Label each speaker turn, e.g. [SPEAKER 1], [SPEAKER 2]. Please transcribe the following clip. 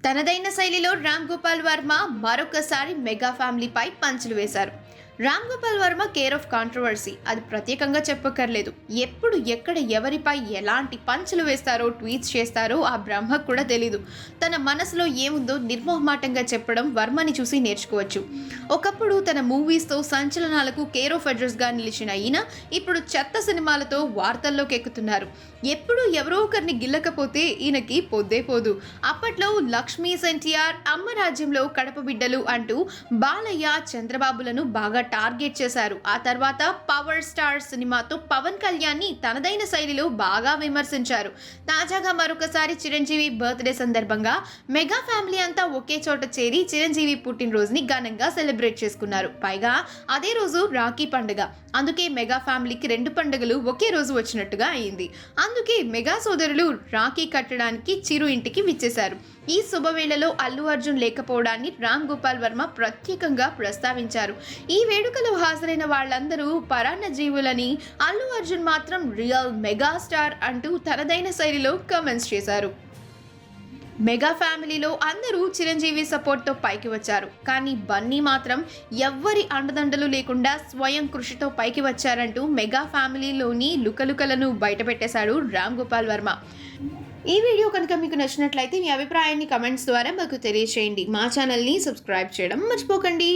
[SPEAKER 1] తనదైన శైలిలో రామ్ గోపాల్ వర్మ మరొకసారి మెగా ఫ్యామిలీపై పంచులు వేశారు. Ram Gopal Varma care of controversy, అది ప్రత్యేకంగా చెప్పక్కర్లేదు. ఎప్పుడు ఎక్కడ ఎవరిపై ఎలాంటి పంచులు వేస్తారో, ట్వీట్స్ చేస్తారో ఆ బ్రహ్మకు కూడా తెలీదు. తన మనసులో ఏముందో నిర్మోహమాటంగా చెప్పడం వర్మని చూసి నేర్చుకోవచ్చు. ఒకప్పుడు తన మూవీస్తో సంచలనాలకు కేర్ ఆఫ్ అడ్రస్గా నిలిచిన ఈయన ఇప్పుడు చెత్త సినిమాలతో వార్తల్లోకి ఎక్కుతున్నారు. ఎప్పుడు ఎవరో ఒకరిని గిల్లకపోతే ఈయనకి పొద్దే పోదు. అప్పట్లో లక్ష్మీ ఎన్టీఆర్, అమ్మ రాజ్యంలో కడప బిడ్డలు అంటూ బాలయ్య, చంద్రబాబులను బాగా టార్గెట్ చేశారు. ఆ తర్వాత పవర్ స్టార్ సినిమాతో పవన్ కళ్యాణ్ని తనదైన శైలిలో బాగా విమర్శించారు. తాజాగా మరొకసారి చిరంజీవి బర్త్డే సందర్భంగా మెగా ఫ్యామిలీ అంతా ఒకే చోట చేరి చిరంజీవి పుట్టినరోజుని ఘనంగా సెలబ్రేట్ చేసుకున్నారు. పైగా అదే రోజు రాఖీ పండుగ. అందుకే మెగా ఫ్యామిలీకి 2 పండుగలు ఒకే రోజు వచ్చినట్టుగా అయింది. అందుకే మెగా సోదరులు రాఖీ కట్టడానికి చిరు ఇంటికి విచ్చేశారు. ఈ శుభవేళలో అల్లు అర్జున్ లేకపోవడాన్ని రామ్ గోపాల్ వర్మ ప్రత్యేకంగా ప్రస్తావించారు. ఈ వేడుకలో హాజరైన వాళ్ళందరూ పరాన్న జీవులని, అల్లు అర్జున్ మాత్రం రియల్ మెగాస్టార్ అంటూ తనదైన శైలిలో కామెంట్స్ చేశారు. మెగా ఫ్యామిలీలో అందరూ చిరంజీవి సపోర్ట్తో పైకి వచ్చారు. కానీ బన్నీ మాత్రం ఎవ్వరి అండదండలు లేకుండా స్వయం కృషితో పైకి వచ్చారంటూ మెగా ఫ్యామిలీలోని లుకలుకలను బయటపెట్టేశాడు రామ్ గోపాల్ వర్మ. ఈ వీడియో కనుక మీకు నచ్చినట్లయితే మీ అభిప్రాయాన్ని కమెంట్స్ ద్వారా మాకు తెలియజేయండి. మా ఛానల్ని సబ్స్క్రైబ్ చేయడం మర్చిపోకండి.